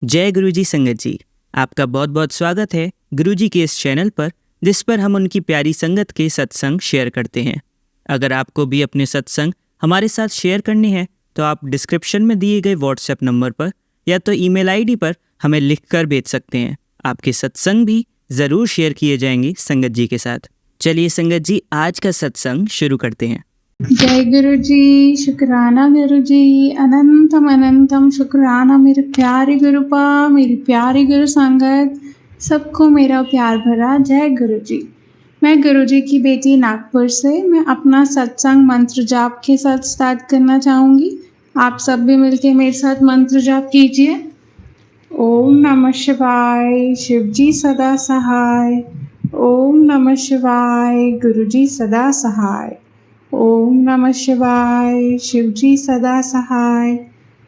जय गुरुजी संगत जी, आपका बहुत बहुत स्वागत है गुरुजी के इस चैनल पर, जिस पर हम उनकी प्यारी संगत के सत्संग शेयर करते हैं। अगर आपको भी अपने सत्संग हमारे साथ शेयर करने हैं तो आप डिस्क्रिप्शन में दिए गए व्हाट्सएप नंबर पर या तो ईमेल आईडी पर हमें लिखकर भेज सकते हैं। आपके सत्संग भी ज़रूर शेयर किए जाएंगे संगत जी के साथ। चलिए संगत जी, आज का सत्संग शुरू करते हैं। जय गुरु जी, शुक्राना गुरु जी, अनंतम अनंतम शुक्राना मेरे प्यारे गुरुपा, मेरी प्यारी गुरु संगत, सबको मेरा प्यार भरा जय गुरु जी। मैं गुरु जी की बेटी नागपुर से मैं अपना सत्संग मंत्र जाप के साथ स्टार्ट करना चाहूँगी। आप सब भी मिलके मेरे साथ मंत्र जाप कीजिए। ओम नमः शिवाय, शिव जी सदा सहाय। ओम नमः शिवाय, गुरु जी सदा सहाय। ओम नमः शिवाय, शिव जी सदा सहाय।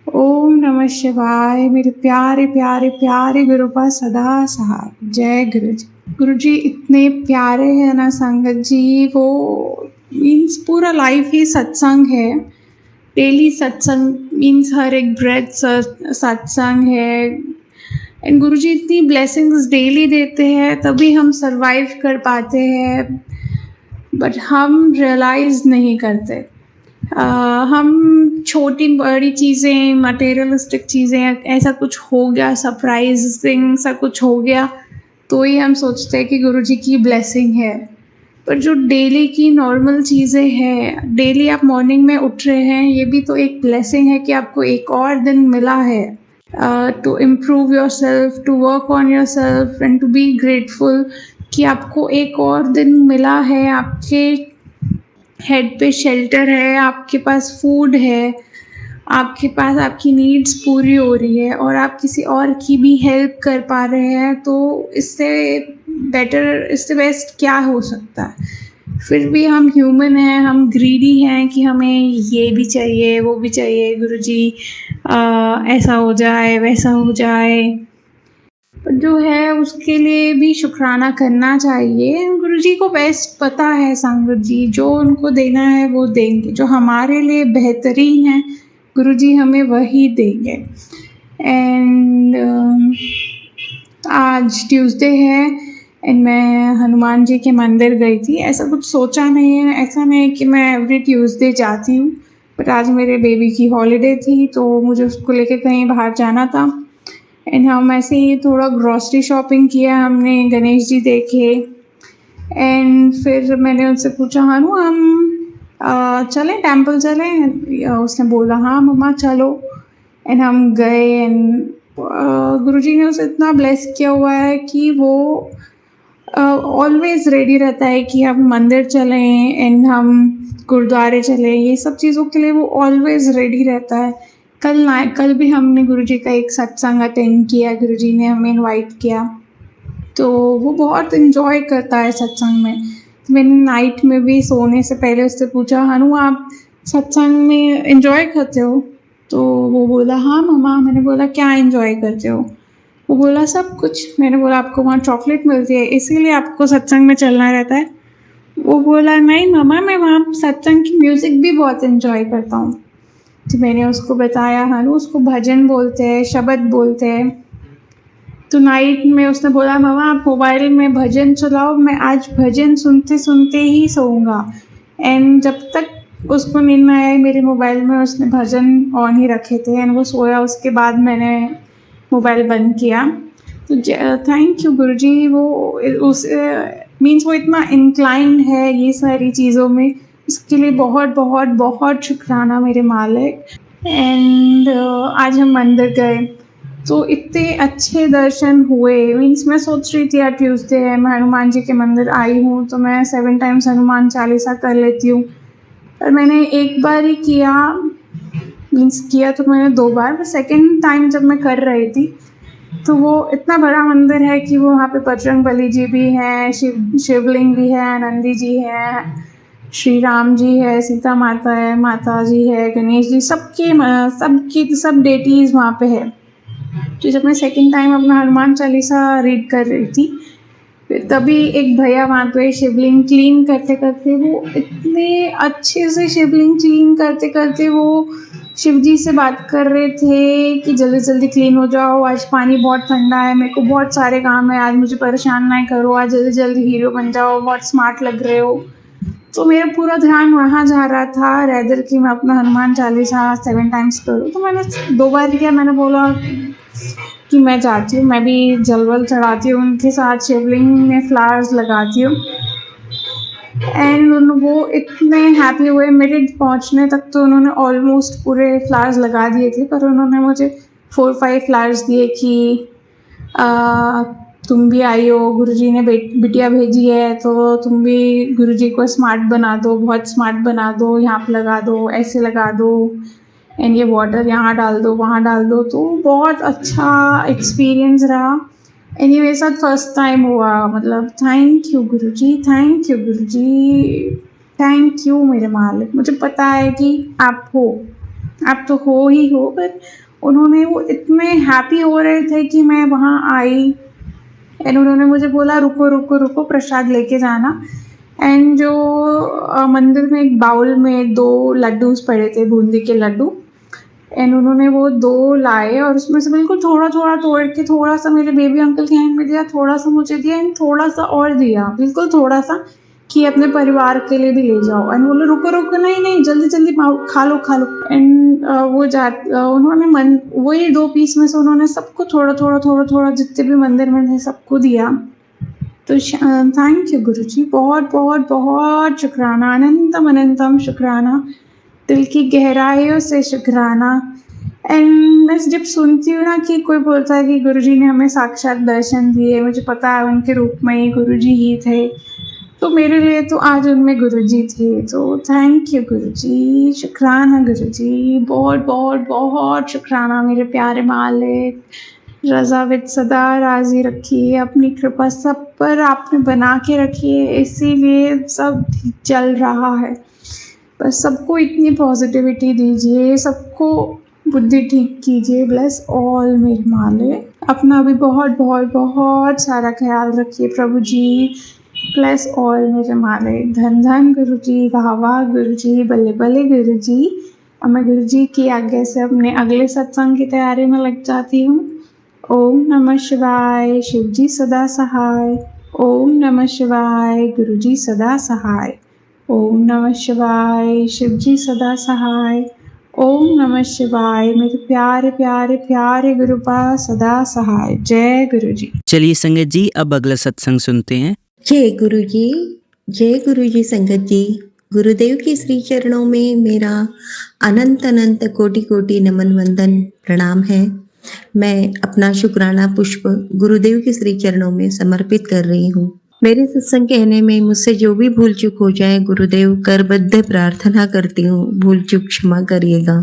ओम नमः शिवाय, मेरे प्यारे प्यारे प्यारे गुरुपा सदा सहाय। जय गुरु जी। गुरु जी इतने प्यारे हैं ना संगत जी, वो मीन्स पूरा लाइफ ही सत्संग है। डेली सत्संग मीन्स हर एक ब्रेथ सत्संग है। एंड गुरु जी इतनी ब्लेसिंग्स डेली देते हैं, तभी हम सरवाइव कर पाते हैं, बट हम रियलाइज़ नहीं करते। हम छोटी बड़ी चीज़ें, मटेरियलिस्टिक चीज़ें, ऐसा कुछ हो गया, सरप्राइजिंग सा कुछ हो गया, तो ही हम सोचते हैं कि गुरुजी की ब्लेसिंग है। पर जो डेली की नॉर्मल चीज़ें हैं, डेली आप मॉर्निंग में उठ रहे हैं, ये भी तो एक ब्लेसिंग है कि आपको एक और दिन मिला है to improve yourself, to work on yourself and to be grateful कि आपको एक और दिन मिला है, आपके हेड पे शेल्टर है, आपके पास फूड है, आपके पास आपकी नीड्स पूरी हो रही है और आप किसी और की भी हेल्प कर पा रहे हैं, तो इससे बेटर, इससे बेस्ट क्या हो सकता है। फिर भी हम ह्यूमन हैं, हम ग्रीडी हैं कि हमें ये भी चाहिए, वो भी चाहिए, गुरुजी ऐसा हो जाए, वैसा हो जाए। पर जो है उसके लिए भी शुक्राना करना चाहिए। गुरुजी को बेस्ट पता है संगत जी, जो उनको देना है वो देंगे, जो हमारे लिए बेहतरीन है गुरुजी हमें वही देंगे। एंड आज ट्यूसडे है एंड मैं हनुमान जी के मंदिर गई थी। ऐसा कुछ सोचा नहीं है, ऐसा नहीं है कि मैं एवरी ट्यूसडे जाती हूँ, बट आज मेरे बेबी की हॉलीडे थी तो मुझे उसको लेके कहीं बाहर जाना था। एंड हम ऐसे ही थोड़ा ग्रॉसरी शॉपिंग किया हमने, गणेश जी देखे। एंड फिर मैंने उनसे पूछा, हनु हम चलें, टेम्पल चलें? उसने बोला हाँ मम्मा चलो। एंड हम गए एंड गुरुजी ने उसे इतना ब्लेस किया हुआ है कि वो ऑलवेज रेडी रहता है कि हम मंदिर चलें एंड हम गुरुद्वारे चलें, ये सब चीज़ों के लिए वो ऑलवेज रेडी रहता है। कल भी हमने गुरुजी का एक सत्संग अटेंड किया, गुरुजी ने हमें इनवाइट किया, तो वो बहुत इन्जॉय करता है सत्संग में। तो मैंने नाइट में भी सोने से पहले उससे पूछा, हनु आप सत्संग में इन्जॉय करते हो? तो वो बोला हाँ मम्मा। मैंने बोला क्या इन्जॉय करते हो? वो बोला सब कुछ। मैंने बोला आपको वहाँ चॉकलेट मिलती है इसीलिए आपको सत्संग में चलना रहता है? वो बोला नहीं मम्मा, मैं वहाँ सत्संग की म्यूज़िक भी बहुत इन्जॉय करता हूँ। तो मैंने उसको बताया, हनु उसको भजन बोलते हैं, शब्द बोलते हैं। तो नाइट में उसने बोला मम्मा आप मोबाइल में भजन चलाओ, मैं आज भजन सुनते सुनते ही सोऊंगा। एंड जब तक उसको नींद ना आए मेरे मोबाइल में उसने भजन ऑन ही रखे थे एंड वो सोया। उसके बाद मैंने मोबाइल बंद किया। तो थैंक यू गुरुजी, वो उस मीन्स वो इतना इंक्लाइंड है ये सारी चीज़ों में, इसके लिए बहुत बहुत बहुत शुक्राना मेरे मालिक। एंड आज हम मंदिर गए तो इतने अच्छे दर्शन हुए। मीन्स मैं सोच रही थी यार ट्यूसडे है, मैं हनुमान जी के मंदिर आई हूँ तो मैं 7 टाइम्स हनुमान चालीसा कर लेती हूँ, पर मैंने एक बार ही किया। मीन्स किया तो मैंने 2 बार, पर सेकेंड टाइम जब मैं कर रही थी तो वो इतना बड़ा मंदिर है कि वो वहाँ पे बजरंग बली जी भी हैं, शिवलिंग भी है, नंदी जी है, श्री राम जी है, सीता माता है, माता जी है, गणेश जी, सब डेटीज़ वहाँ पे है। तो जब मैं सेकंड टाइम अपना हनुमान चालीसा रीड कर रही थी, फिर तभी एक भैया वहाँ पे शिवलिंग क्लीन करते करते, वो इतने अच्छे से शिवलिंग क्लीन करते करते वो शिव जी से बात कर रहे थे कि जल्दी जल्दी क्लीन हो जाओ, आज पानी बहुत ठंडा है, मेरे को बहुत सारे काम है, आज मुझे परेशान ना करो, आज जल्दी जल्दी हीरो बन जाओ, बहुत स्मार्ट लग रहे हो। तो मेरा पूरा ध्यान वहाँ जा रहा था रैदर कि मैं अपना हनुमान चालीसा 7 टाइम्स करूँ। तो मैंने 2 बार किया, मैंने बोला कि मैं जाती हूँ, मैं भी जल वल चढ़ाती हूँ उनके साथ, शिवलिंग में फ्लावर्स लगाती हूँ। एंड वो इतने हैप्पी हुए मेरे पहुंचने तक, तो उन्होंने ऑलमोस्ट पूरे फ्लावर्स लगा दिए थे, पर उन्होंने मुझे 4-5 फ्लावर्स दिए कि आ, तुम भी आई हो, गुरुजी ने बिटिया भेजी है, तो तुम भी गुरुजी को स्मार्ट बना दो, बहुत स्मार्ट बना दो, यहाँ पे लगा दो, ऐसे लगा दो, एंड ये वाटर यहाँ डाल दो, वहाँ डाल दो। तो बहुत अच्छा एक्सपीरियंस रहा। एंड ये मेरे साथ फर्स्ट टाइम हुआ। मतलब thank you Guruji, thank you Guruji, thank you मेरे मालिक। मुझे पता है कि आप हो, आप तो हो ही हो, पर उन्होंने वो इतने हैप्पी हो रहे थे कि मैं वहाँ आई। एंड उन्होंने मुझे बोला रुको रुको रुको, प्रसाद लेके जाना। एंड जो मंदिर में एक बाउल में 2 लड्डूस पड़े थे, बूंदी के लड्डू, एंड उन्होंने वो 2 लाए और उसमें से बिल्कुल थोड़ा थोड़ा तोड़ के थोड़ा सा मेरे बेबी अंकल के हैंड में दिया, थोड़ा सा मुझे दिया, एंड थोड़ा सा और दिया, बिल्कुल थोड़ा सा, कि अपने परिवार के लिए भी ले जाओ। एंड बोले रुको रुको, नहीं नहीं, जल्दी जल्दी खा लो खा लो। एंड उन्होंने वही 2 पीस में से उन्होंने सबको थोड़ा थोड़ा थोड़ा थोड़ा, जितने भी मंदिर में थे सबको दिया। तो थैंक यू गुरुजी, बहुत बहुत बहुत शुक्राना, अनंतम अनंतम शुक्राना, दिल की गहराइयों से शुक्राना। एंड मैं जब सुनती हूँ ना कि कोई बोलता है कि गुरुजी ने हमें साक्षात दर्शन दिए, मुझे पता है उनके रूप में ही गुरुजी ही थे, तो मेरे लिए तो आज उनमें गुरुजी थे। तो थैंक यू गुरुजी, शुक्राना गुरुजी, बहुत बहुत बहुत शुक्राना मेरे प्यारे मालिक। रज़ा विद सदा राज़ी रखिए, अपनी कृपा सब पर आपने बना के रखी है, इसीलिए सब चल रहा है। बस सबको इतनी पॉजिटिविटी दीजिए, सबको बुद्धि ठीक कीजिए। ब्लेस ऑल मेरे मालिक। अपना भी बहुत बहुत बहुत सारा ख्याल रखिए प्रभु जी। ब्लेस ऑल मेरे मालिक। धन धन गुरु जी, वाह वाह गुरु जी, बल्ले बल्ले गुरु जी। अब मैं गुरु जी की आज्ञा से अपने अगले सत्संग की तैयारी में लग जाती हूँ। ओम नमः शिवाय, शिव जी सदा सहाय। ओम नमः शिवाय, गुरु जी सदा सहाय। ओम नमः शिवाय, शिव जी सदा सहाय। ओम नमः शिवाय, मेरे प्यारे प्यारे प्यारे गुरुपा सदा सहाय। जय गुरु जी। चलिए संगत जी, अब अगला सत्संग सुनते हैं। जय गुरु जी, जय गुरु जी। संगत जी, गुरुदेव के श्री चरणों में मेरा अनंत अनंत कोटि कोटि नमन वंदन प्रणाम है। मैं अपना शुक्राना पुष्प गुरुदेव के श्री चरणों में समर्पित कर रही हूँ। मेरे सत्संग कहने में मुझसे जो भी भूल चूक हो जाए, गुरुदेव करबद्ध प्रार्थना करती हूँ, भूल चूक क्षमा करिएगा।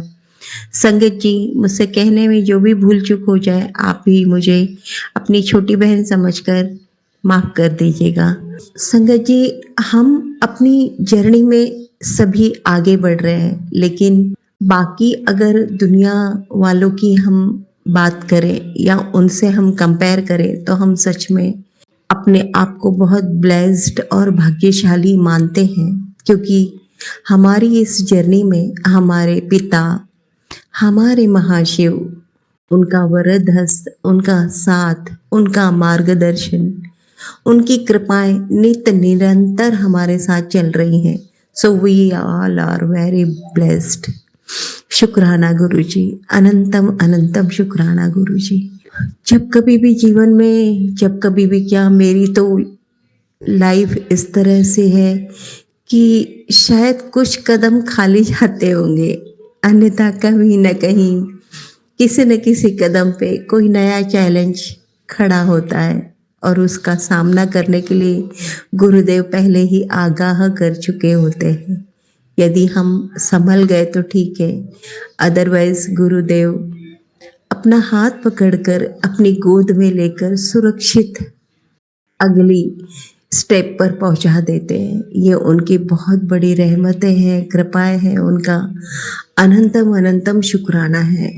संगत जी, मुझसे कहने में जो भी भूल चूक हो जाए, आप भी मुझे अपनी छोटी बहन समझकर माफ कर दीजिएगा। संगत जी, हम अपनी जर्नी में सभी आगे बढ़ रहे हैं, लेकिन बाकी अगर दुनिया वालों की हम बात करें या उनसे हम कंपेयर करें, तो हम सच में अपने आप को बहुत ब्लेस्ड और भाग्यशाली मानते हैं, क्योंकि हमारी इस जर्नी में हमारे पिता, हमारे महाशिव, उनका वरद हस्त, उनका साथ, उनका मार्गदर्शन, उनकी कृपाएं नित्य निरंतर हमारे साथ चल रही हैं। So we all are very blessed. शुक्राना गुरु जी, अनंतम अनंतम शुक्राना गुरु जी। जब कभी भी जीवन में, जब कभी भी क्या, मेरी तो लाइफ इस तरह से है कि शायद कुछ कदम खाली जाते होंगे, अन्यथा कहीं न कहीं किसी न किसी कदम पे कोई नया चैलेंज खड़ा होता है, और उसका सामना करने के लिए गुरुदेव पहले ही आगाह कर चुके होते हैं। यदि हम संभल गए तो ठीक है, अदरवाइज गुरुदेव अपना हाथ पकड़कर अपनी गोद में लेकर सुरक्षित अगली स्टेप पर पहुंचा देते हैं। ये उनकी बहुत बड़ी रहमतें हैं, कृपाएं हैं, उनका अनंतम अनंतम शुक्राना है।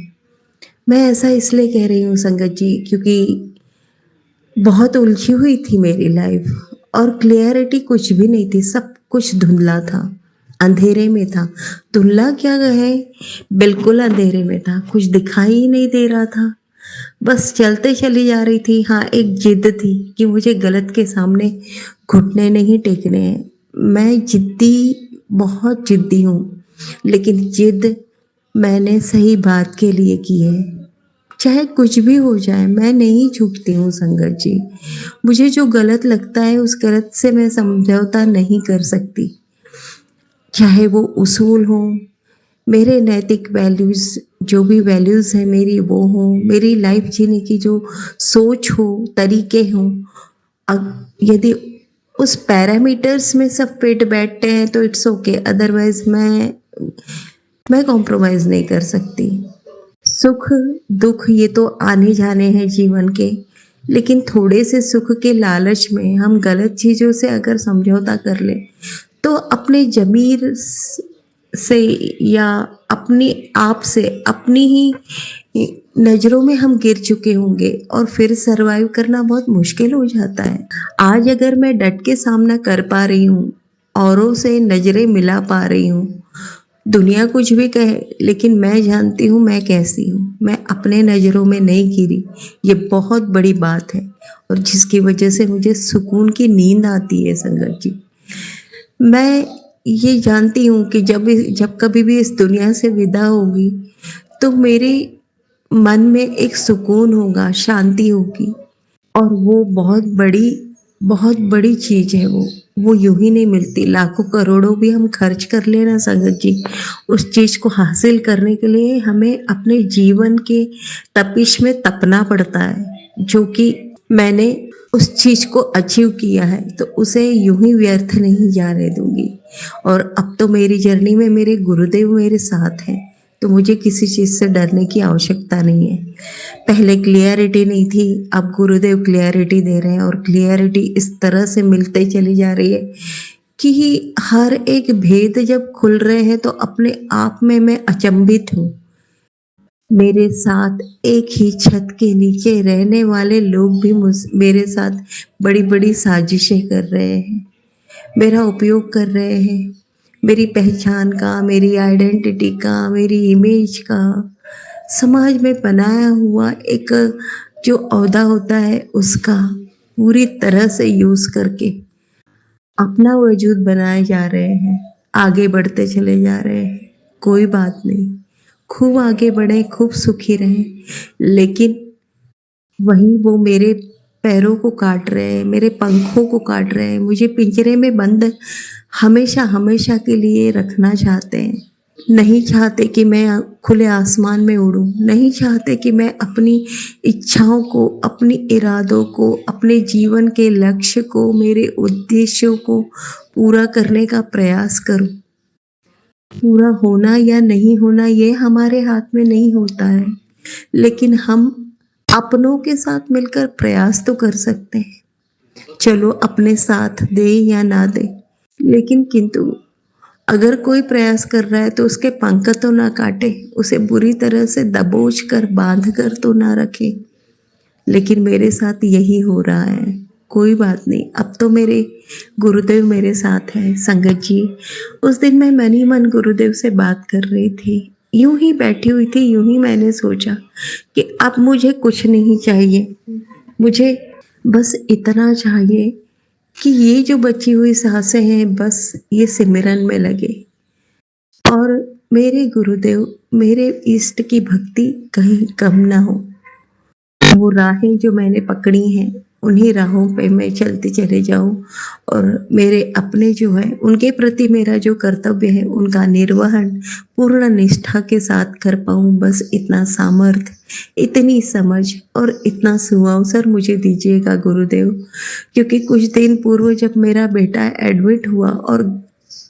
मैं ऐसा इसलिए कह रही हूँ संगत जी, क्योंकि बहुत उलझी हुई थी मेरी लाइफ और क्लियरिटी कुछ भी नहीं थी, सब कुछ धुंधला था। अंधेरे में था। धुंधला क्या है, बिल्कुल अंधेरे में था, कुछ दिखाई ही नहीं दे रहा था। बस चलते चली जा रही थी। हाँ, एक जिद थी कि मुझे गलत के सामने घुटने नहीं टेकने हैं। मैं जिद्दी, बहुत जिद्दी हूँ, लेकिन जिद मैंने सही बात के लिए की है। चाहे कुछ भी हो जाए, मैं नहीं झुकती हूँ संगत जी। मुझे जो गलत लगता है उस गलत से मैं समझौता नहीं कर सकती, चाहे वो उसूल हो, मेरे नैतिक वैल्यूज़, जो भी वैल्यूज़ हैं मेरी वो हो, मेरी लाइफ जीने की जो सोच हो, तरीके हों। अब यदि उस पैरामीटर्स में सब फिट बैठते हैं तो इट्स ओके, अदरवाइज मैं कॉम्प्रोमाइज़ नहीं कर सकती। सुख दुख ये तो आने जाने हैं जीवन के, लेकिन थोड़े से सुख के लालच में हम गलत चीज़ों से अगर समझौता कर ले तो अपने जमीर से या अपने आप से, अपनी ही नज़रों में हम गिर चुके होंगे और फिर सरवाइव करना बहुत मुश्किल हो जाता है। आज अगर मैं डट के सामना कर पा रही हूँ, औरों से नज़रें मिला पा रही हूँ, दुनिया कुछ भी कहे, लेकिन मैं जानती हूँ मैं कैसी हूँ, मैं अपने नज़रों में नहीं गिरी, ये बहुत बड़ी बात है और जिसकी वजह से मुझे सुकून की नींद आती है संगत जी। मैं ये जानती हूँ कि जब कभी भी इस दुनिया से विदा होगी तो मेरे मन में एक सुकून होगा, शांति होगी, और वो बहुत बड़ी चीज़ है। वो यूं ही नहीं मिलती। लाखों करोड़ों भी हम खर्च कर लेना संगत जी, उस चीज़ को हासिल करने के लिए हमें अपने जीवन के तपिश में तपना पड़ता है, जो कि मैंने उस चीज़ को अचीव किया है तो उसे यूं ही व्यर्थ नहीं जाने दूंगी। और अब तो मेरी जर्नी में मेरे गुरुदेव मेरे साथ हैं, तो मुझे किसी चीज़ से डरने की आवश्यकता नहीं है। पहले क्लियरिटी नहीं थी, अब गुरुदेव क्लियरिटी दे रहे हैं और क्लियरिटी इस तरह से मिलते चली जा रही है कि हर एक भेद जब खुल रहे हैं तो अपने आप में मैं अचंभित हूँ। मेरे साथ एक ही छत के नीचे रहने वाले लोग भी मेरे साथ बड़ी बड़ी साजिशें कर रहे हैं, मेरा उपयोग कर रहे हैं, मेरी पहचान का, मेरी आइडेंटिटी का, मेरी इमेज का, समाज में बनाया हुआ एक जो ओहदा होता है उसका पूरी तरह से यूज़ करके अपना वजूद बनाए जा रहे हैं, आगे बढ़ते चले जा रहे हैं। कोई बात नहीं, खूब आगे बढ़े, खूब सुखी रहें, लेकिन वहीं वो मेरे पैरों को काट रहे हैं, मेरे पंखों को काट रहे हैं, मुझे पिंजरे में बंद हमेशा हमेशा के लिए रखना चाहते हैं। नहीं चाहते कि मैं खुले आसमान में उड़ूं, नहीं चाहते कि मैं अपनी इच्छाओं को, अपनी इरादों को, अपने जीवन के लक्ष्य को, मेरे उद्देश्यों को पूरा करने का प्रयास करूं। पूरा होना या नहीं होना ये हमारे हाथ में नहीं होता है, लेकिन हम अपनों के साथ मिलकर प्रयास तो कर सकते हैं। चलो अपने साथ दे या ना दे, लेकिन किंतु अगर कोई प्रयास कर रहा है तो उसके पंख तो ना काटे, उसे बुरी तरह से दबोच कर बांध कर तो ना रखे। लेकिन मेरे साथ यही हो रहा है। कोई बात नहीं, अब तो मेरे गुरुदेव मेरे साथ हैं संगत जी। उस दिन मैं मन ही मन गुरुदेव से बात कर रही थी, यूं ही बैठी हुई थी, यूं ही मैंने सोचा कि अब मुझे कुछ नहीं चाहिए, मुझे बस इतना चाहिए कि ये जो बची हुई सांसें हैं बस ये सिमरन में लगे और मेरे गुरुदेव, मेरे इष्ट की भक्ति कहीं कम ना हो। वो राहें जो मैंने पकड़ी हैं उन्हीं राहों पे मैं चलती चले जाऊं और मेरे अपने जो है उनके प्रति मेरा जो कर्तव्य है उनका निर्वहन पूर्ण निष्ठा के साथ कर पाऊं। बस इतना सामर्थ्य, इतनी समझ और इतना सुअवसर मुझे दीजिएगा गुरुदेव। क्योंकि कुछ दिन पूर्व जब मेरा बेटा एडमिट हुआ और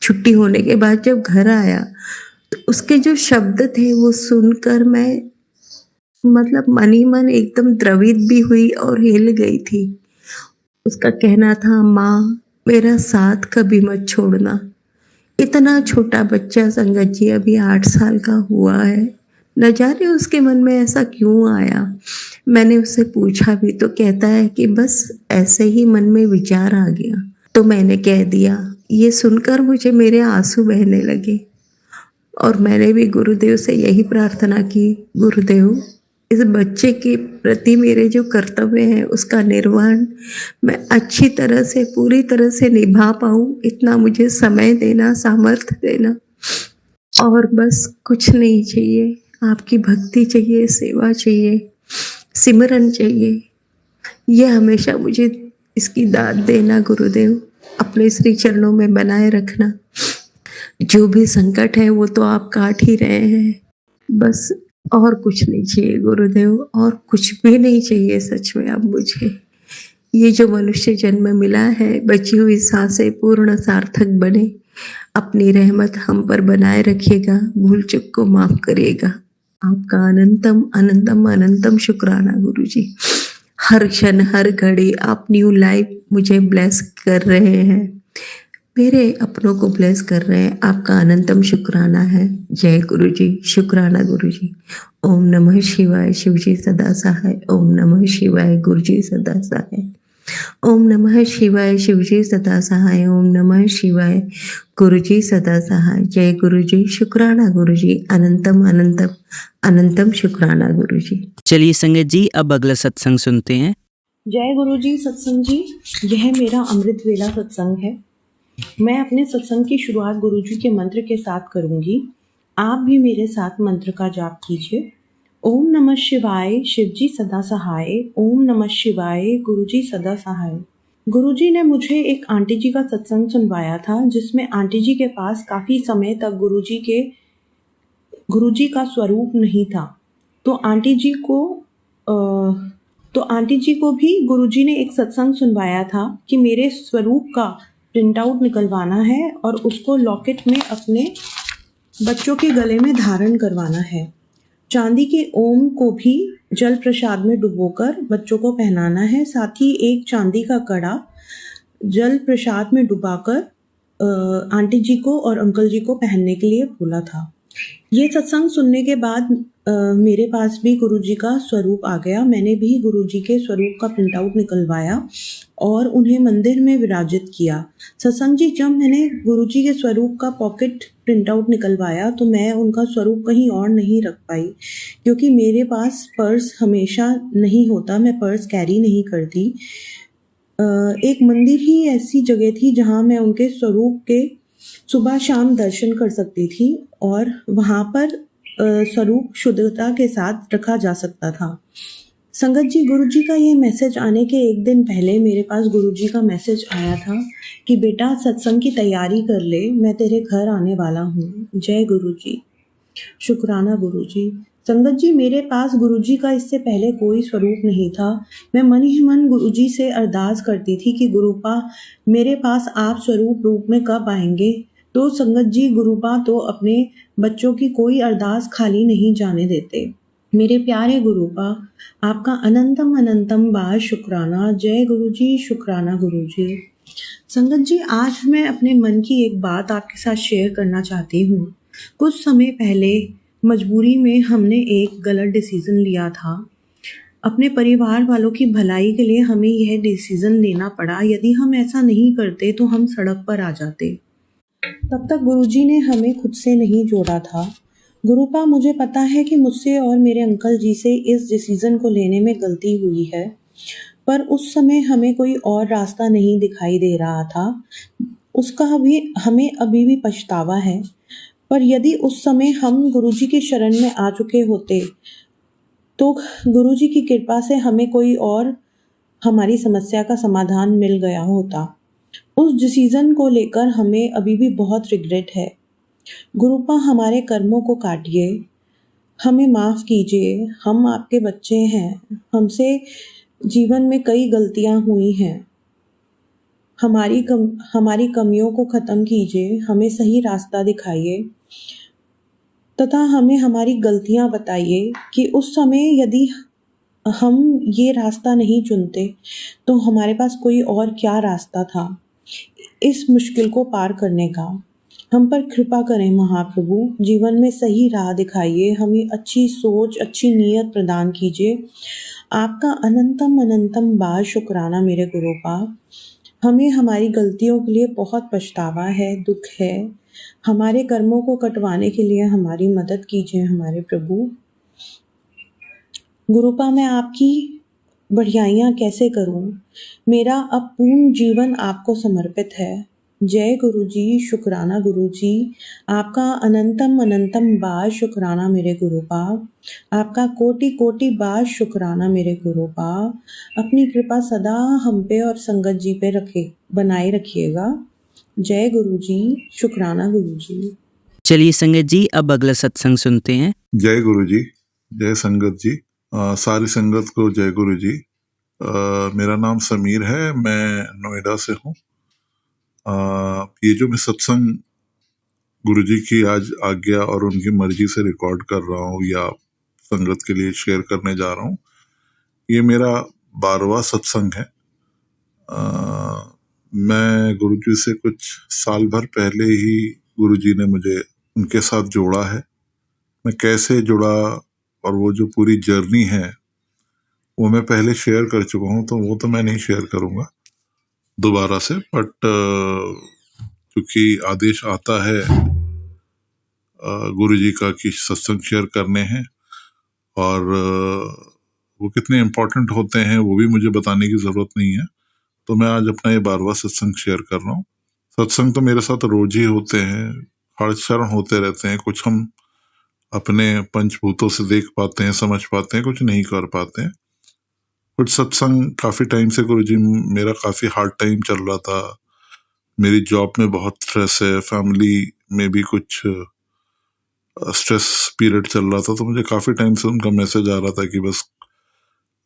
छुट्टी होने के बाद जब घर आया तो उसके जो शब्द थे वो सुनकर मैं मतलब मन ही मन एकदम द्रवित भी हुई और हिल गई थी। उसका कहना था, माँ मेरा साथ कभी मत छोड़ना। इतना छोटा बच्चा संगत जी अभी 8 साल का हुआ है, न जाने उसके मन में ऐसा क्यों आया। मैंने उससे पूछा भी तो कहता है कि बस ऐसे ही मन में विचार आ गया। तो मैंने कह दिया ये सुनकर मुझे मेरे आंसू बहने लगे और मैंने भी गुरुदेव से यही प्रार्थना की, गुरुदेव इस बच्चे के प्रति मेरे जो कर्तव्य हैं उसका निर्वहन मैं अच्छी तरह से पूरी तरह से निभा पाऊँ, इतना मुझे समय देना, सामर्थ्य देना। और बस कुछ नहीं चाहिए, आपकी भक्ति चाहिए, सेवा चाहिए, सिमरन चाहिए। ये हमेशा मुझे इसकी दाद देना गुरुदेव, अपने श्री चरणों में बनाए रखना। जो भी संकट है वो तो आप काट ही रहे हैं, बस और कुछ नहीं चाहिए गुरुदेव, और कुछ भी नहीं चाहिए सच में अब मुझे। ये जो मनुष्य जन्म मिला है, बची हुई सांसें पूर्ण सार्थक बने, अपनी रहमत हम पर बनाए रखिएगा, भूल चूक को माफ करिएगा। आपका अनंतम अनंतम अनंतम शुक्राना गुरुजी। हर क्षण हर घड़ी आप न्यू लाइफ मुझे ब्लेस कर रहे हैं, मेरे अपनों को ब्लेस कर रहे हैं, आपका अनंतम शुक्राना है। जय गुरुजी, शुक्राना गुरुजी। ओम नमः शिवाय, शिवजी सदा सहाय। ओम नमः शिवाय, गुरुजी सदा सहाय। ओम नमः शिवाय, शिवजी सदा सहाय। ओम नमः शिवाय, गुरुजी सदा सहाय। जय गुरुजी, शुक्राना गुरुजी। अनंतम अनंतम अनंतम शुक्राना गुरुजी। चलिए संगत जी, अब अगला सत्संग सुनते हैं। जय गुरु जी सत्संग जी, यह मेरा अमृत वेला सत्संग है। मैं अपने सत्संग की शुरुआत गुरु जी के मंत्र के साथ करूंगी। आप भी मेरे साथ मंत्र का जाप कीजिए। ओम नमः शिवाय, शिवजी सदा सहाय। ओम नमः शिवाय, गुरु जी सदा सहाय। गुरु जी ने मुझे एक आंटी जी का सत्संग सुनवाया था, जिसमें आंटी जी के पास काफ़ी समय तक गुरु जी का स्वरूप नहीं था। तो आंटी जी को भी गुरुजी ने एक सत्संग सुनवाया था कि मेरे स्वरूप का प्रिंट आउट निकलवाना है और उसको लॉकेट में अपने बच्चों के गले में धारण करवाना है। चांदी के ओम को भी जल प्रसाद में डुबोकर बच्चों को पहनाना है। साथ ही एक चांदी का कड़ा जल प्रसाद में डुबाकर आंटी जी को और अंकल जी को पहनने के लिए बोला था। ये सत्संग सुनने के बाद मेरे पास भी गुरुजी का स्वरूप आ गया। मैंने भी गुरुजी के स्वरूप का प्रिंट आउट निकलवाया और उन्हें मंदिर में विराजित किया। सत्संग जी, जब मैंने गुरुजी के स्वरूप का पॉकेट प्रिंट आउट निकलवाया तो मैं उनका स्वरूप कहीं और नहीं रख पाई, क्योंकि मेरे पास पर्स हमेशा नहीं होता, मैं पर्स कैरी नहीं करती। एक मंदिर ही ऐसी जगह थी जहाँ मैं उनके स्वरूप के सुबह शाम दर्शन कर सकती थी और वहाँ पर स्वरूप शुद्धता के साथ रखा जा सकता था। संगत जी, गुरुजी का ये मैसेज आने के एक दिन पहले मेरे पास गुरुजी का मैसेज आया था कि बेटा सत्संग की तैयारी कर ले, मैं तेरे घर आने वाला हूँ। जय गुरुजी, शुक्राना गुरुजी। संगत जी, मेरे पास गुरुजी का इससे पहले कोई स्वरूप नहीं था। मैं मन ही मन गुरुजी से अरदास करती थी कि गुरुपा मेरे पास आप स्वरूप रूप में कब आएंगे। तो संगत जी, गुरुपा तो अपने बच्चों की कोई अरदास खाली नहीं जाने देते। मेरे प्यारे गुरुपा, आपका अनंतम अनंतम बार शुक्राना। जय गुरुजी, शुक्राना गुरुजी। संगत जी, आज मैं अपने मन की एक बात आपके साथ शेयर करना चाहती हूँ। कुछ समय पहले मजबूरी में हमने एक गलत डिसीज़न लिया था। अपने परिवार वालों की भलाई के लिए हमें यह डिसीज़न लेना पड़ा। यदि हम ऐसा नहीं करते तो हम सड़क पर आ जाते। तब तक गुरुजी ने हमें खुद से नहीं जोड़ा था। गुरुपा, मुझे पता है कि मुझसे और मेरे अंकल जी से इस डिसीज़न को लेने में गलती हुई है, पर उस समय हमें कोई और रास्ता नहीं दिखाई दे रहा था। उसका भी हमें अभी भी पछतावा है। पर यदि उस समय हम गुरुजी की शरण में आ चुके होते तो गुरुजी की कृपा से हमें कोई और हमारी समस्या का समाधान मिल गया होता। उस डिसीज़न को लेकर हमें अभी भी बहुत रिग्रेट है। गुरुपा, हमारे कर्मों को काटिए, हमें माफ़ कीजिए। हम आपके बच्चे हैं, हमसे जीवन में कई गलतियां हुई हैं। हमारी कमियों को ख़त्म कीजिए, हमें सही रास्ता दिखाइए तथा हमें हमारी गलतियां बताइए कि उस समय यदि हम ये रास्ता नहीं चुनते तो हमारे पास कोई और क्या रास्ता था इस मुश्किल को पार करने का। हम पर कृपा करें महाप्रभु, जीवन में सही राह दिखाइए, हमें अच्छी सोच, अच्छी नीयत प्रदान कीजिए। आपका अनंतम अनंतम बार शुक्राना मेरे गुरुपा। हमें हमारी गलतियों के लिए बहुत पछतावा है, दुख है। हमारे कर्मों को कटवाने के लिए हमारी मदद कीजिए हमारे प्रभु। गुरुपा मैं आपकी बढ़ियाइयाँ कैसे करूँ? मेरा अब पूर्ण जीवन आपको समर्पित है। जय गुरुजी, शुक्राना गुरुजी। आपका अनंतम अनंतम बार शुक्राना मेरे गुरुपा। आपका कोटि कोटि बार शुक्राना मेरे गुरुपा। अपनी कृपा सदा हम पे और संगत जी पे बनाए रखिएगा। जय गुरुजी, शुक्राना गुरुजी। चलिए संगत जी, अब अगला सत्संग सुनते हैं। जय गुरु जी, जय संगत जी। सारी संगत को जय गुरु जी। मेरा नाम समीर है, मैं नोएडा से हूँ। ये जो मैं सत्संग गुरु जी की आज आज्ञा और उनकी मर्जी से रिकॉर्ड कर रहा हूँ या संगत के लिए शेयर करने जा रहा हूँ, ये मेरा 12वां सत्संग है। मैं गुरु जी से कुछ साल भर पहले ही गुरु जी ने मुझे उनके साथ जोड़ा है। मैं कैसे जुड़ा और वो जो पूरी जर्नी है वो मैं पहले शेयर कर चुका हूँ, तो वो तो मैं नहीं शेयर करूँगा दोबारा से। बट क्योंकि आदेश आता है गुरु जी का कि सत्संग शेयर करने हैं और वो कितने इम्पोर्टेंट होते हैं वो भी मुझे बताने की ज़रूरत नहीं है, तो मैं आज अपना ये 12वां सत्संग शेयर कर रहा हूँ। सत्संग तो मेरे साथ रोज ही होते हैं, हर क्षण होते रहते हैं। कुछ हम अपने पंचभूतों से देख पाते हैं, समझ पाते हैं, कुछ नहीं कर पाते हैं। कुछ सत्संग काफ़ी टाइम से गुरुजी, मेरा काफ़ी हार्ड टाइम चल रहा था, मेरी जॉब में बहुत स्ट्रेस है, फैमिली में भी कुछ स्ट्रेस पीरियड चल रहा था, तो मुझे काफ़ी टाइम से उनका मैसेज आ रहा था कि बस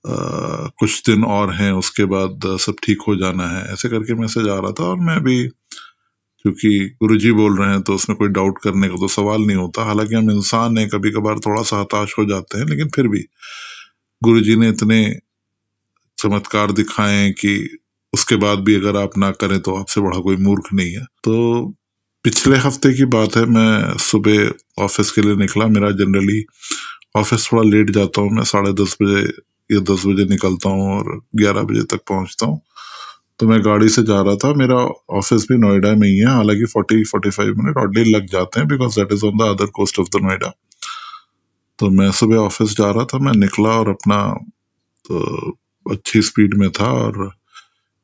कुछ दिन और हैं, उसके बाद सब ठीक हो जाना है, ऐसे करके मैसेज आ रहा था। और मैं भी, क्योंकि गुरुजी बोल रहे हैं तो उसमें कोई डाउट करने का तो सवाल नहीं होता। हालांकि हम इंसान हैं, कभी कभार थोड़ा सा हताश हो जाते हैं, लेकिन फिर भी गुरुजी ने इतने चमत्कार दिखाए कि उसके बाद भी अगर आप ना करें तो आपसे बड़ा कोई मूर्ख नहीं है। तो पिछले हफ्ते की बात है, मैं सुबह ऑफिस के लिए निकला। मेरा जनरली ऑफिस थोड़ा लेट जाता हूँ, मैं 10:30 बजे या 10 बजे निकलता हूँ और 11 बजे तक पहुँचता हूँ। तो मैं गाड़ी से जा रहा था, मेरा ऑफिस भी नोएडा में ही है, हालांकि 40-45 मिनट ऑलरेडी लग जाते हैं because that is on the other coast of the Noida. तो मैं सुबह ऑफिस जा रहा था, मैं निकला और अपना तो अच्छी स्पीड में था और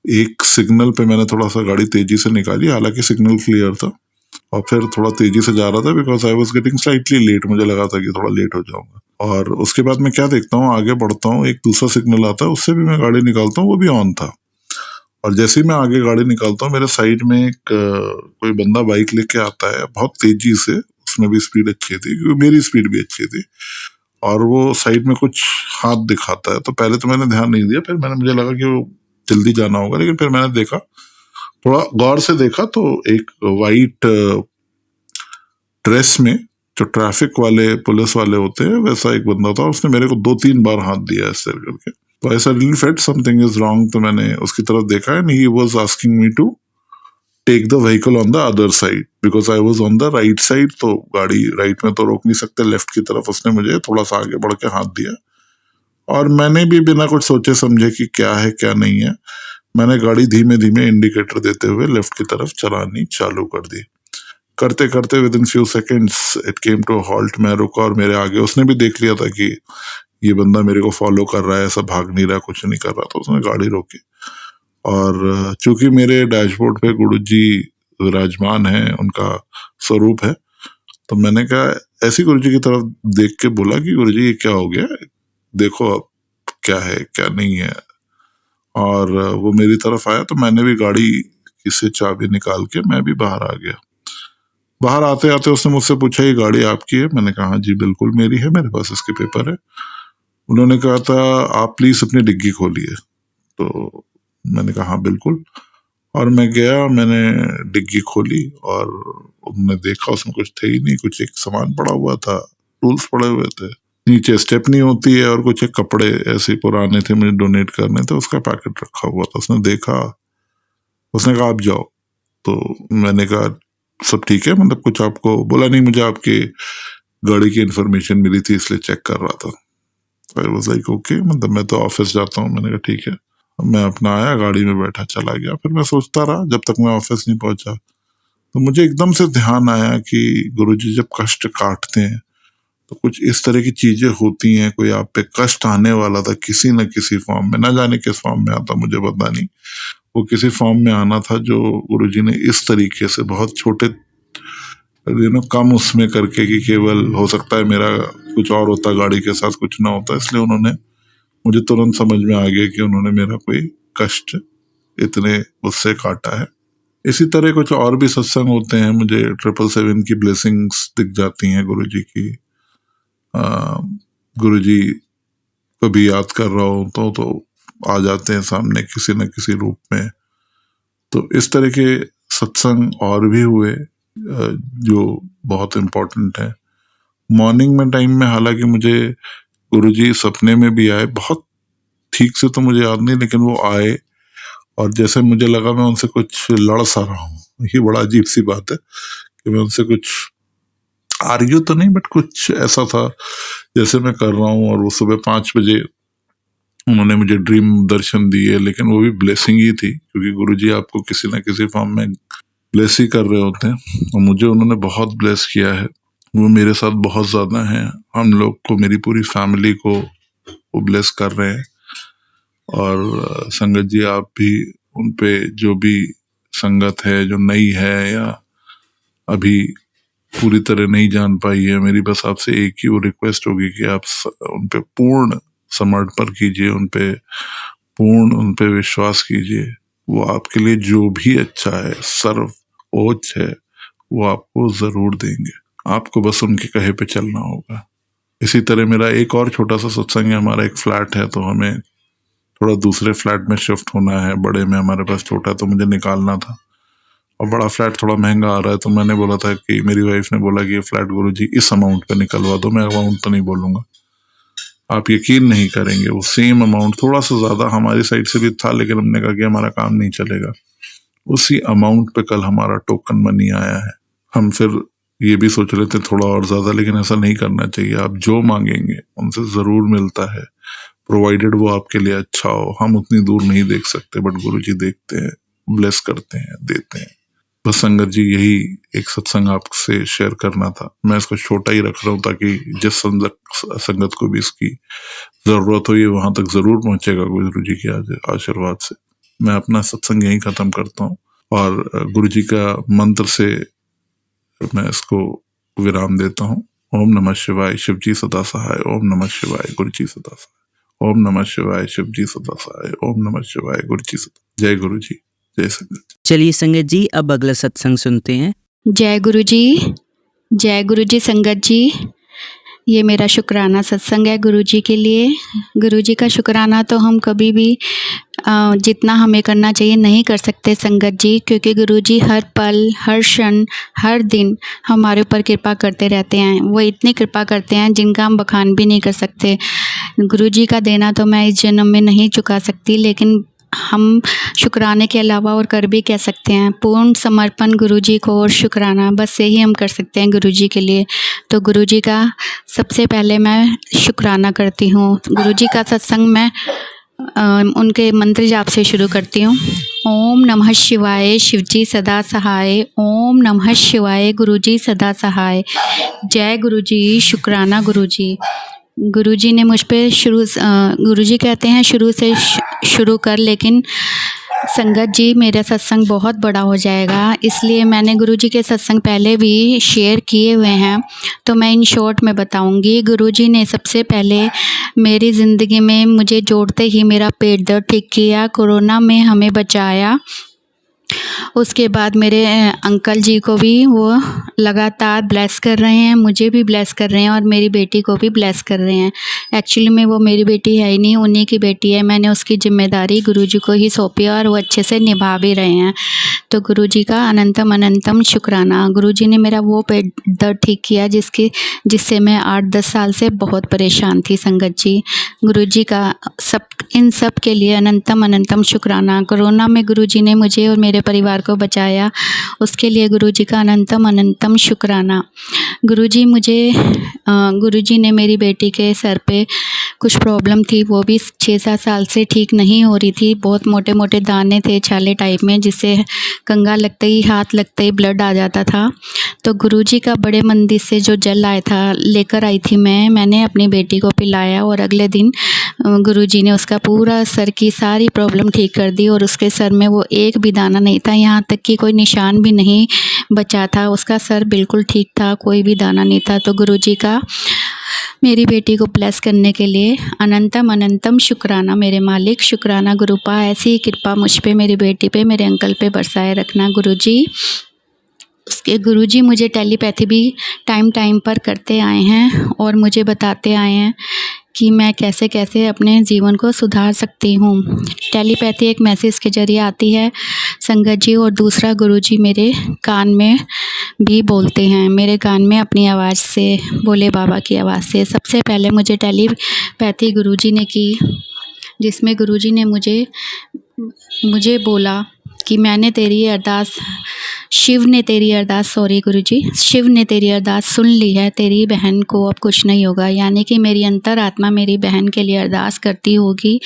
एक सिग्नल पे मैंने थोड़ा सा गाड़ी तेजी से निकाली, हालांकि सिग्नल क्लियर था, और फिर थोड़ा तेजी से जा रहा था because I was getting slightly late. मुझे लगा था कि थोड़ा लेट हो जाऊंगा। और उसके बाद मैं क्या देखता हूँ, आगे बढ़ता हूँ, एक दूसरा सिग्नल आता है, उससे भी मैं गाड़ी निकालता हूँ, वो भी ऑन था। और जैसे ही मैं आगे गाड़ी निकालता हूँ, मेरे साइड में एक कोई बंदा बाइक लेके आता है बहुत तेजी से, उसमें भी स्पीड अच्छी थी क्योंकि मेरी स्पीड भी अच्छी थी, और वो साइड में कुछ हाथ दिखाता है। तो पहले तो मैंने ध्यान नहीं दिया, फिर मुझे लगा कि वो जल्दी जाना होगा, लेकिन फिर मैंने देखा, थोड़ा गौर से देखा, तो एक वाइट ड्रेस में, जो ट्रैफिक वाले पुलिस वाले होते हैं वैसा एक बंदा था। उसने मेरे को 2-3 बार हाथ दिया ऐसे करके, तो ऐसा really felt something is wrong. तो मैंने उसकी तरफ देखा and he was asking me to take the vehicle on the other side because I was on the right side. तो गाड़ी राइट में तो रोक नहीं सकते, लेफ्ट की तरफ उसने मुझे थोड़ा सा आगे बढ़ के हाथ दिया, और मैंने भी बिना कुछ सोचे समझे कि क्या है क्या नहीं है, मैंने गाड़ी धीमे धीमे इंडिकेटर देते हुए लेफ्ट की तरफ चलानी चालू कर दी। करते करते within few seconds it came to halt. मैं रुका और मेरे आगे उसने भी देख लिया था कि ये बंदा मेरे को फॉलो कर रहा है, ऐसा भाग नहीं रहा, कुछ नहीं कर रहा, तो उसने गाड़ी रोकी। और चूंकि मेरे डैशबोर्ड पे गुरुजी विराजमान है, उनका स्वरूप है, तो मैंने कहा ऐसी गुरुजी की तरफ देख के बोला कि गुरुजी ये क्या हो गया, देखो अब क्या है क्या नहीं है। और वो मेरी तरफ आया तो मैंने भी गाड़ी से चाबी निकाल के मैं भी बाहर आ गया। बाहर आते आते उसने मुझसे पूछा ये गाड़ी आपकी है? मैंने कहा जी बिल्कुल मेरी है, मेरे पास इसके पेपर है। उन्होंने कहा था आप प्लीज अपनी डिग्गी खोलिए। तो मैंने कहा हाँ बिल्कुल, और मैं गया, मैंने डिग्गी खोली और उन्होंने देखा उसमें कुछ थे ही नहीं, कुछ एक सामान पड़ा हुआ था, टूल्स पड़े हुए थे, नीचे स्टेपनी होती है और कुछ एक कपड़े ऐसे पुराने थे मुझे डोनेट करने थे, उसका पैकेट रखा हुआ था। उसने देखा, उसने कहा आप जाओ। तो मैंने कहा सब ठीक है, मतलब कुछ आपको बोला नहीं? मुझे आपकी गाड़ी की इन्फॉर्मेशन मिली थी इसलिए चेक कर रहा था। आई वाज लाइक ओके, मतलब मैं तो ऑफिस जाता हूँ। मैंने कहा ठीक है। मैं अपना आया, गाड़ी में बैठा, चला गया। फिर मैं सोचता रहा जब तक मैं ऑफिस नहीं पहुंचा, तो मुझे एकदम से ध्यान आया कि गुरुजी जब कष्ट काटते हैं तो कुछ इस तरह की चीजें होती हैं। कोई आप पे कष्ट आने वाला था किसी न किसी फॉर्म में, ना जाने किस फॉर्म में आता मुझे पता नहीं, वो किसी फॉर्म में आना था जो गुरुजी ने इस तरीके से बहुत छोटे कम उसमें करके कि केवल हो सकता है मेरा कुछ और होता, गाड़ी के साथ कुछ ना होता, इसलिए उन्होंने, मुझे तुरंत समझ में आ गया कि उन्होंने मेरा कोई कष्ट इतने उससे काटा है। इसी तरह कुछ और भी सत्संग होते हैं। मुझे 777 की ब्लेसिंग्स दिख जाती हैं गुरुजी की। गुरुजी को भी याद कर रहा हूँ तो आ जाते हैं सामने किसी न किसी रूप में। तो इस तरह के सत्संग और भी हुए जो बहुत इम्पोर्टेंट है। मॉर्निंग में टाइम में हालांकि मुझे गुरुजी सपने में भी आए, बहुत ठीक से तो मुझे याद नहीं, लेकिन वो आए और जैसे मुझे लगा मैं उनसे कुछ लड़ सा रहा हूँ। ये बड़ा अजीब सी बात है कि मैं उनसे कुछ आर्ग्यू तो नहीं, बट कुछ ऐसा था जैसे मैं कर रहा हूँ। और वो सुबह 5 बजे उन्होंने मुझे ड्रीम दर्शन दिए, लेकिन वो भी ब्लेसिंग ही थी, क्योंकि गुरुजी आपको किसी न किसी फॉर्म में ब्लेस ही कर रहे होते हैं। और मुझे उन्होंने बहुत ब्लेस किया है, वो मेरे साथ बहुत ज़्यादा हैं। हम लोग को, मेरी पूरी फैमिली को वो ब्लेस कर रहे हैं। और संगत जी, आप भी उन पे जो भी संगत है जो नई है या अभी पूरी तरह नहीं जान पाई है, मेरी बस आपसे एक ही वो रिक्वेस्ट होगी कि आप उन पे पूर्ण समर्पण कीजिए, उन पे विश्वास कीजिए। वो आपके लिए जो भी अच्छा है, सर्वोच्च है, वो आपको जरूर देंगे। आपको बस उनके कहे पे चलना होगा। इसी तरह मेरा एक और छोटा सा सत्संग है। हमारा एक फ्लैट है, तो हमें थोड़ा दूसरे फ्लैट में शिफ्ट होना है। बड़े में हमारे पास छोटा, तो मुझे निकालना था, और बड़ा फ्लैट थोड़ा महंगा आ रहा है। तो मैंने बोला था कि, मेरी वाइफ ने बोला कि ये फ्लैट गुरुजी इस अमाउंट पे निकलवा दो। मैं अमाउंट तो नहीं बोलूंगा, आप यकीन नहीं करेंगे, वो सेम अमाउंट, थोड़ा सा ज्यादा हमारी साइड से भी था, लेकिन हमने कहा कि हमारा काम नहीं चलेगा। उसी अमाउंट पे कल हमारा टोकन मनी आया है। हम फिर ये भी सोच रहे थे थोड़ा और ज्यादा, लेकिन ऐसा नहीं करना चाहिए। आप जो मांगेंगे उनसे जरूर मिलता है, प्रोवाइडेड वो आपके लिए अच्छा हो। हम उतनी दूर नहीं देख सकते, बट गुरुजी देखते हैं, ब्लेस करते हैं, देते हैं। बस संगत जी, यही एक सत्संग आपसे शेयर करना था। मैं इसको छोटा ही रख रहा हूँ ताकि जिस संगत को भी इसकी जरूरत हो, ये वहां तक जरूर पहुंचेगा गुरुजी के आशीर्वाद से। मैं अपना सत्संग यही खत्म करता हूँ, और गुरुजी का मंत्र से मैं इसको विराम देता हूँ। ओम नमः शिवाय, शिवजी सदा सहाय। ओम नमः शिवाय, गुरुजी सदा सहाय। ओम नमः शिवाय, शिवजी सदा सहाय। ओम नमः शिवाय, गुरुजी सदा। जय गुरुजी, जय संगत। चलिए संगत जी, अब अगला सत्संग सुनते हैं। जय गुरुजी संगत जी। ये मेरा शुक्राना सत्संग है गुरुजी के लिए। गुरुजी का शुक्राना तो हम कभी भी जितना हमें करना चाहिए नहीं कर सकते संगत जी, क्योंकि गुरुजी हर पल, हर क्षण, हर दिन हमारे ऊपर कृपा करते रहते हैं। वो इतनी कृपा करते हैं जिनका हम बखान भी नहीं कर सकते। गुरुजी का देना तो मैं इस जन्म में नहीं चुका सकती, लेकिन हम शुक्राने के अलावा और कर भी कह सकते हैं। पूर्ण समर्पण गुरुजी को और शुक्राना, बस यही हम कर सकते हैं गुरुजी के लिए। तो गुरुजी का सबसे पहले मैं शुक्राना करती हूँ। गुरुजी का सत्संग मैं उनके मंत्र जाप से शुरू करती हूँ। ओम नमः शिवाय, शिवजी सदा सहाय। ओम नमः शिवाय, गुरुजी सदा सहाय। जय गुरुजी, शुक्राना गुरुजी। गुरुजी ने मुझ पे गुरुजी कहते हैं शुरू से शुरू कर, लेकिन संगत जी मेरा सत्संग बहुत बड़ा हो जाएगा, इसलिए मैंने गुरुजी के सत्संग पहले भी शेयर किए हुए हैं, तो मैं इन शॉर्ट में बताऊंगी। गुरुजी ने सबसे पहले मेरी ज़िंदगी में मुझे जोड़ते ही मेरा पेट दर्द ठीक किया, कोरोना में हमें बचाया। उसके बाद मेरे अंकल जी को भी वो लगातार ब्लेस कर रहे हैं, मुझे भी ब्लेस कर रहे हैं और मेरी बेटी को भी ब्लेस कर रहे हैं। एक्चुअली में वो मेरी बेटी है ही नहीं, उन्हीं की बेटी है। मैंने उसकी जिम्मेदारी गुरुजी को ही सौंपी और वो अच्छे से निभा भी रहे हैं। तो गुरुजी का अनंतम अनंतम शुक्राना। गुरुजी ने मेरा वो पेट दर्द ठीक किया जिससे मैं 8-10 साल से बहुत परेशान थी संगत जी। गुरुजी का इन सब के लिए अनंतम अनंतम शुक्राना। कोरोना में गुरुजी ने मुझे और मेरे परिवार परिवार को बचाया, उसके लिए गुरुजी का अनंतम अनंतम शुक्राना। गुरुजी ने मेरी बेटी के सर पे कुछ प्रॉब्लम थी, वो भी 6-7 साल से ठीक नहीं हो रही थी। बहुत मोटे मोटे दाने थे छाले टाइप में, जिससे कंगा लगते ही, हाथ लगते ही ब्लड आ जाता था। तो गुरुजी का बड़े मंदिर से जो जल आया था लेकर आई थी मैंने अपनी बेटी को पिलाया, और अगले दिन गुरुजी ने उसका पूरा सर की सारी प्रॉब्लम ठीक कर दी, और उसके सर में वो एक भी दाना नहीं था, यहाँ तक कि कोई निशान भी नहीं बचा था। उसका सर बिल्कुल ठीक था, कोई भी दाना नहीं था। तो गुरुजी का मेरी बेटी को ब्लेस करने के लिए अनंतम अनंतम शुक्राना मेरे मालिक, शुक्राना गुरुपा। ऐसी ही कृपा मुझ पे, मेरी बेटी पे, मेरे अंकल पे बरसाए रखना गुरुजी। उसके गुरुजी मुझे टेलीपैथी भी टाइम पर करते आए हैं और मुझे बताते आए हैं कि मैं कैसे कैसे अपने जीवन को सुधार सकती हूँ। टेलीपैथी एक मैसेज के जरिए आती है संगत जी, और दूसरा गुरुजी मेरे कान में भी बोलते हैं, मेरे कान में अपनी आवाज़ से, भोले बाबा की आवाज़ से। सबसे पहले मुझे टेलीपैथी गुरुजी ने की, जिसमें गुरुजी ने मुझे बोला कि मैंने तेरी अरदास, शिव ने तेरी अरदास सुन ली है, तेरी बहन को अब कुछ नहीं होगा। यानी कि मेरी अंतरात्मा मेरी बहन के लिए अरदास करती होगी,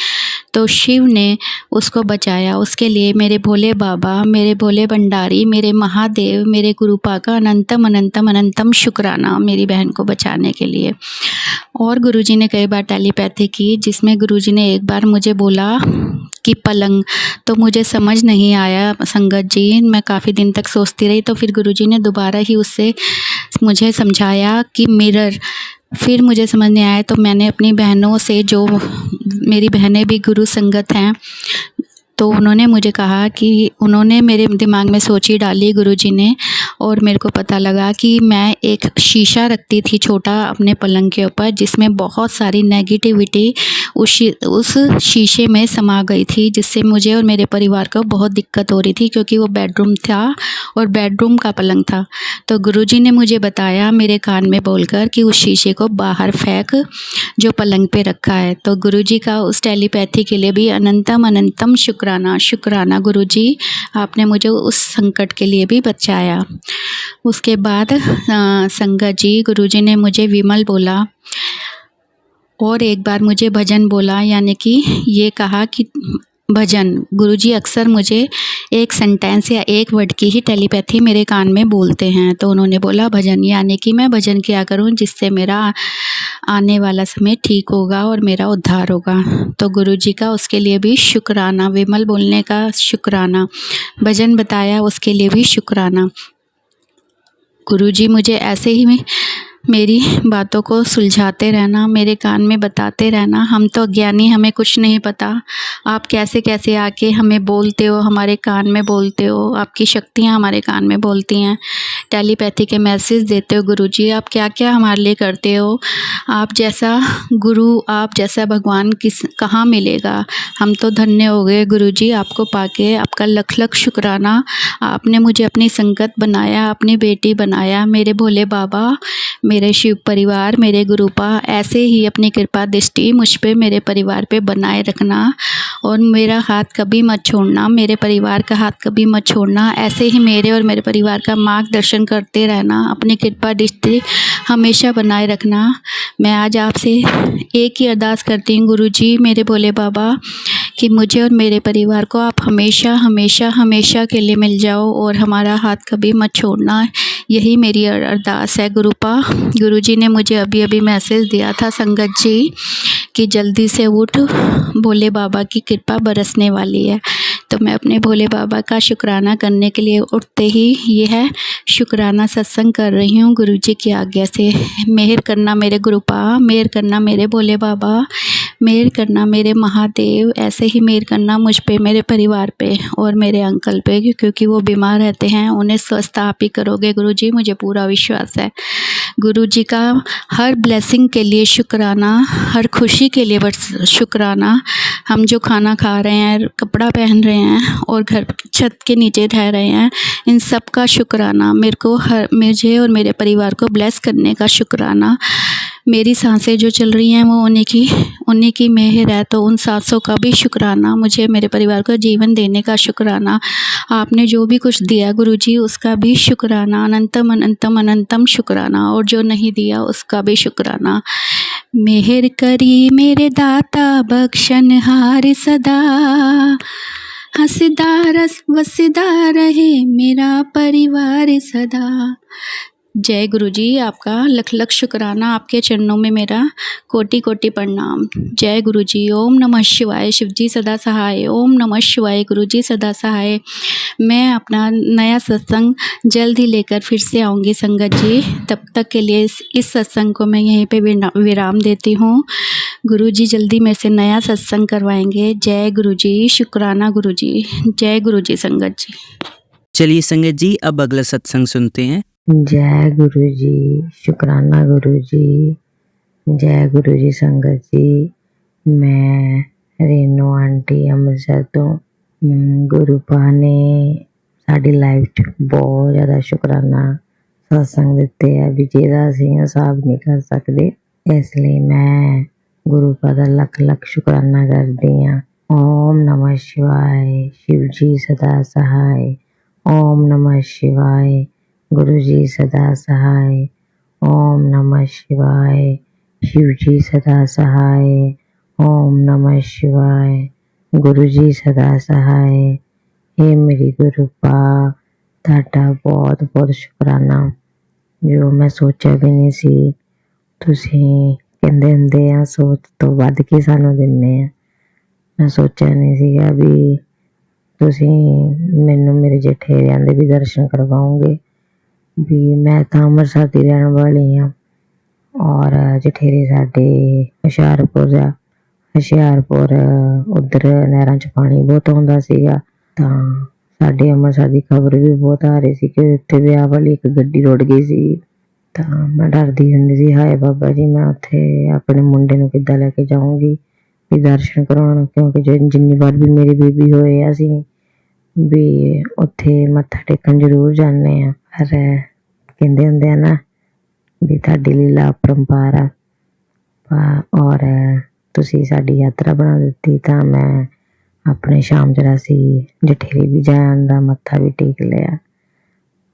तो शिव ने उसको बचाया। उसके लिए मेरे भोले बाबा, मेरे भोले भंडारी, मेरे महादेव, मेरे गुरुपा का अनंतम अनंतम अनंतम शुक्राना मेरी बहन को बचाने के लिए। और गुरुजी ने कई बार टेलीपैथी की, जिसमें गुरुजी ने एक बार मुझे बोला कि पलंग, तो मुझे समझ नहीं आया संगत जी, मैं काफ़ी दिन तक सोचती रही। तो फिर गुरुजी ने दोबारा ही उससे मुझे समझाया कि मिरर। फिर मुझे समझ नहीं आया, तो मैंने अपनी बहनों से, जो मेरी बहनें भी गुरु संगत हैं, तो उन्होंने मुझे कहा कि उन्होंने मेरे दिमाग में सोची डाली गुरुजी ने, और मेरे को पता लगा कि मैं एक शीशा रखती थी छोटा अपने पलंग के ऊपर, जिसमें बहुत सारी नेगेटिविटी उस शीशे में समा गई थी, जिससे मुझे और मेरे परिवार को बहुत दिक्कत हो रही थी, क्योंकि वो बेडरूम था और बेडरूम का पलंग था। तो गुरुजी ने मुझे बताया मेरे कान में बोलकर कि उस शीशे को बाहर फेंक जो पलंग पे रखा है। तो गुरुजी का उस टेलीपैथी के लिए भी अनंतम अनंतम शुक्राना गुरुजी, आपने मुझे उस संकट के लिए भी बचाया। उसके बाद संगत जी, गुरुजी ने मुझे विमल बोला, और एक बार मुझे भजन बोला, यानी कि ये कहा कि भजन। गुरुजी अक्सर मुझे एक सेंटेंस या एक वर्ड की ही टेलीपैथी मेरे कान में बोलते हैं, तो उन्होंने बोला भजन, यानी कि मैं भजन किया करूं, जिससे मेरा आने वाला समय ठीक होगा और मेरा उद्धार होगा। तो गुरुजी का उसके लिए भी शुक्राना, विमल बोलने का शुक्राना, भजन बताया उसके लिए भी शुक्राना। गुरुजी मुझे ऐसे ही मेरी बातों को सुलझाते रहना, मेरे कान में बताते रहना। हम तो अज्ञानी, हमें कुछ नहीं पता, आप कैसे कैसे आके हमें बोलते हो, हमारे कान में बोलते हो, आपकी शक्तियाँ हमारे कान में बोलती हैं, टेलीपैथी के मैसेज देते हो। गुरुजी आप क्या क्या हमारे लिए करते हो, आप जैसा गुरु, आप जैसा भगवान कहाँ मिलेगा। हम तो धन्य हो गए गुरुजी आपको पाके, आपका लख लख शुक्राना। आपने मुझे अपनी संगत बनाया, अपनी बेटी बनाया। मेरे भोले बाबा, मेरे शिव परिवार, मेरे गुरुपा, ऐसे ही अपनी कृपा दृष्टि मुझ पे, मेरे परिवार पे बनाए रखना, और मेरा हाथ कभी मत छोड़ना, मेरे परिवार का हाथ कभी मत छोड़ना। ऐसे ही मेरे और मेरे परिवार का मार्गदर्शन करते रहना, अपनी कृपा दृष्टि हमेशा बनाए रखना। मैं आज आपसे एक ही अरदास करती हूँ गुरुजी, मेरे भोले बाबा, कि मुझे और मेरे परिवार को आप हमेशा हमेशा हमेशा के लिए मिल जाओ, और हमारा हाथ कभी मत छोड़ना। यही मेरी अरदास है गुरुपा। गुरुजी ने मुझे अभी अभी मैसेज दिया था संगत जी कि जल्दी से उठ, भोले बाबा की कृपा बरसने वाली है। तो मैं अपने भोले बाबा का शुक्राना करने के लिए उठते ही यह शुक्राना सत्संग कर रही हूँ गुरुजी की आज्ञा से। मेहर करना मेरे गुरुपा, मेहर करना मेरे भोले बाबा, मेहर करना मेरे महादेव, ऐसे ही मेहर करना मुझ पे, मेरे परिवार पे और मेरे अंकल पे, क्योंकि वो बीमार रहते हैं, उन्हें स्वस्थ आप ही करोगे गुरुजी, मुझे पूरा विश्वास है। गुरुजी का हर ब्लेसिंग के लिए शुक्राना, हर खुशी के लिए शुक्राना। हम जो खाना खा रहे हैं, कपड़ा पहन रहे हैं और घर छत के नीचे रह रहे हैं, इन सब का शुक्राना। मुझे और मेरे परिवार को ब्लेस करने का शुक्राना। मेरी सांसें जो चल रही हैं वो उन्हीं की मेहर है। तो उन सांसों का भी शुक्राना, मुझे मेरे परिवार को जीवन देने का शुक्राना, आपने जो भी कुछ दिया गुरुजी उसका भी शुक्राना, अनंतम अनंतम अनंतम शुक्राना, और जो नहीं दिया उसका भी शुक्राना। मेहर करी मेरे दाता बख्शनहार सदा, हंसदा रस वसदा रहे मेरा परिवार सदा। जय गुरुजी, आपका लख लख शुक्राना, आपके चरणों में मेरा कोटि कोटि प्रणाम। जय गुरुजी। ओम नमः शिवाय, शिवजी सदा सहाय। ओम नमः शिवाय, गुरुजी सदा सहाय। मैं अपना नया सत्संग जल्द ही लेकर फिर से आऊँगी संगत जी। तब तक के लिए इस सत्संग को मैं यहीं पे विराम देती हूँ। गुरुजी जल्दी मेरे से नया सत्संग करवाएंगे। जय गुरुजी, शुक्राना गुरुजी। जय गुरुजी संगत जी। चलिए संगत जी, अब अगला सत्संग सुनते हैं। जय गुरु जी, शुक्राना गुरु जी। जय गुरु जी संगत जी। मैं रेनू आंटी ਅੰਮ੍ਰਿਤਸਰ ਤੋਂ ਗੁਰੂ ਪਾ ਨੇ ਸਾਡੀ ਲਾਈਫ 'ਚ ਬਹੁਤ ਜ਼ਿਆਦਾ ਸ਼ੁਕਰਾਨਾ ਸਤਸੰਗ ਦਿੱਤੇ ਆ ਵੀ ਜਿਹਦਾ ਅਸੀਂ ਹਿਸਾਬ ਨਹੀਂ ਕਰ ਸਕਦੇ। ਇਸ ਲਈ ਮੈਂ ਗੁਰੂ ਪਾ ਦਾ ਲੱਖ ਲੱਖ ਸ਼ੁਕਰਾਨਾ ਕਰਦੀ ਹਾਂ। ਓਮ ਨਮः शिवाय, शिव जी सदा सहाय। ओम नमः शिवाय, गुरु जी सदा सहाय। ओम नमः शिवाय, शिव जी सदा सहाय। ओम नमः शिवाय, गुरु जी सदा सहाय। हे मेरी गुरु पा, ਤੁਹਾਡਾ ਬਹੁਤ ਬਹੁਤ ਸ਼ੁਕਰਾਨਾ, ਜੋ ਮੈਂ ਸੋਚਿਆ ਵੀ ਨਹੀਂ ਸੀ। ਤੁਸੀਂ ਕਹਿੰਦੇ ਹੁੰਦੇ ਆ ਸੋਚ ਤੋਂ ਵੱਧ ਕੇ ਸਾਨੂੰ ਦਿੰਦੇ ਆ। ਮੈਂ ਸੋਚਿਆ ਨਹੀਂ ਸੀਗਾ ਵੀ ਤੁਸੀਂ ਮੈਨੂੰ ਮੇਰੇ ਜਠੇਰਿਆਂ ਦੇ ਵੀ ਦਰਸ਼ਨ ਕਰਵਾਓਗੇ। ਵੀ ਮੈਂ ਤਾਂ ਅੰਮ੍ਰਿਤਸਰ ਦੀ ਰਹਿਣ ਵਾਲੀ ਹਾਂ ਔਰ ਜਠੇਰੇ ਸਾਡੇ ਹੁਸ਼ਿਆਰਪੁਰ ਆ। ਹੁਸ਼ਿਆਰਪੁਰ ਉੱਧਰ ਨਹਿਰਾਂ 'ਚ ਪਾਣੀ ਬਹੁਤ ਆਉਂਦਾ ਸੀਗਾ, ਤਾਂ ਸਾਡੇ ਅੰਮ੍ਰਿਤਸਰ ਦੀ ਖਬਰ ਵੀ ਬਹੁਤ ਆ ਰਹੀ ਸੀ ਕਿ ਉੱਥੇ ਵਿਆਹ ਵਾਲੀ ਇੱਕ ਗੱਡੀ ਰੁੜ ਗਈ ਸੀ। ਤਾਂ ਮੈਂ ਡਰਦੀ ਹੁੰਦੀ ਸੀ, ਹਾਏ ਬਾਬਾ ਜੀ ਮੈਂ ਉੱਥੇ ਆਪਣੇ ਮੁੰਡੇ ਨੂੰ ਕਿੱਦਾਂ ਲੈ ਕੇ ਜਾਊਂਗੀ ਵੀ ਦਰਸ਼ਨ ਕਰਾਉਣ, ਕਿਉਂਕਿ ਜਿੰਨੀ ਵਾਰ ਵੀ ਮੇਰੀ ਬੇਬੀ ਹੋਏ ਆ ਅਸੀਂ ਵੀ ਉੱਥੇ ਮੱਥਾ ਟੇਕਣ ਜ਼ਰੂਰ ਜਾਂਦੇ ਹਾਂ। ਪਰ ਕਹਿੰਦੇ ਹੁੰਦੇ ਆ ਨਾ ਵੀ ਤੁਹਾਡੀ ਲੀਲਾ ਅਪਰੰਪਾਰ ਆ, ਔਰ ਤੁਸੀਂ ਸਾਡੀ ਯਾਤਰਾ ਬਣਾ ਦਿੱਤੀ। ਤਾਂ ਮੈਂ ਆਪਣੇ ਸ਼ਾਮ 84 ਜਠੇਰੇ ਵੀ ਜਾਣ ਦਾ ਮੱਥਾ ਵੀ ਟੇਕ ਲਿਆ।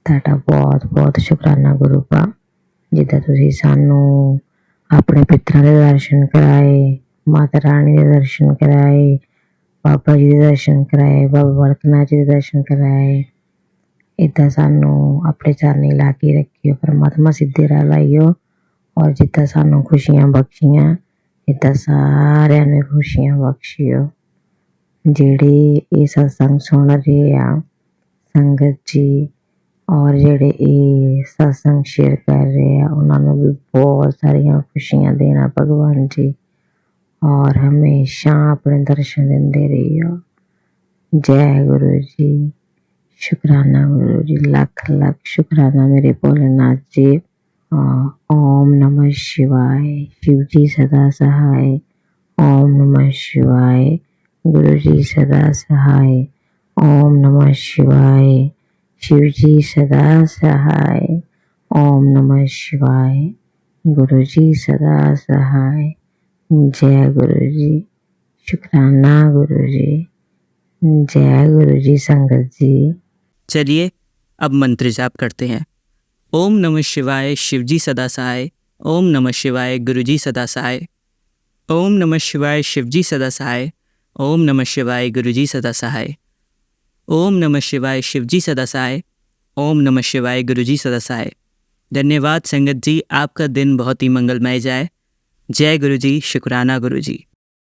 ਤੁਹਾਡਾ ਬਹੁਤ ਬਹੁਤ ਸ਼ੁਕਰਾਨਾ ਗੁਰੂ ਪਾ, ਜਿੱਦਾਂ ਤੁਸੀਂ ਸਾਨੂੰ ਆਪਣੇ ਪਿਤਰਾਂ ਦੇ ਦਰਸ਼ਨ ਕਰਾਏ, ਮਾਤਾ ਰਾਣੀ ਦੇ ਦਰਸ਼ਨ ਕਰਾਏ, ਬਾਬਾ ਜੀ ਦੇ ਦਰਸ਼ਨ ਕਰਾਏ, ਬਾਬਾ ਬਾਲਕ ਨਾਥ ਜੀ ਦੇ ਦਰਸ਼ਨ ਕਰਾਏ। ਇੱਦਾਂ ਸਾਨੂੰ ਆਪਣੇ ਚਰਨੀ ਲਾ ਕੇ ਰੱਖਿਓ ਪਰਮਾਤਮਾ, ਸਿੱਧੇ ਰਾਹ ਲਾਈਓ। ਔਰ ਜਿੱਦਾਂ ਸਾਨੂੰ ਖੁਸ਼ੀਆਂ ਬਖਸ਼ੀਆਂ ਇੱਦਾਂ ਸਾਰਿਆਂ ਨੂੰ ਖੁਸ਼ੀਆਂ ਬਖਸ਼ਿਓ। ਜਿਹੜੇ ਇਹ ਸਤਸੰਗ ਸੁਣ ਰਹੇ ਆ ਸੰਗਤ ਜੀ, ਔਰ ਜਿਹੜੇ ਇਹ ਸਤਸੰਗ ਸ਼ੇਅਰ ਕਰ ਰਹੇ ਆ ਉਹਨਾਂ ਨੂੰ ਵੀ ਬਹੁਤ ਸਾਰੀਆਂ ਖੁਸ਼ੀਆਂ ਦੇਣਾ ਭਗਵਾਨ ਜੀ, ਔਰ ਹਮੇਸ਼ਾ ਆਪਣੇ ਦਰਸ਼ਨ ਦਿੰਦੇ ਰਹੀਓ। ਜੈ ਗੁਰੂ ਜੀ, शुक्राना गुरु जी, लाख लाख शुक्राना मेरे भोलेनाथ जी। ओम नमः शिवाय, शिव जी सदा सहाय। ओम नमः शिवाय, गुरु जी सदा सहाय। ओम नमः शिवाय, शिव जी सदा सहाय। ओम नमः शिवाय, गुरु जी सदा सहाय। जय गुरु जी, शुक्राना गुरु जी। जय गुरु जी संगत जी। चलिए अब मंत्र जाप करते हैं। ओम नमः शिवाय, शिवजी सदा सहाय। ओम नमः शिवाय, गुरुजी सदा सहाय। ओम नमः शिवाय, शिवजी सदा सहाय। ओम नमः शिवाय, गुरुजी सदा सहाय। ओम नमः शिवाय, शिवजी सदा सहाय। ओम नमः शिवाय, गुरुजी सदा सहाय। धन्यवाद संगत जी, आपका दिन बहुत ही मंगलमय जाए। जय गुरुजी, शुक्राना गुरुजी।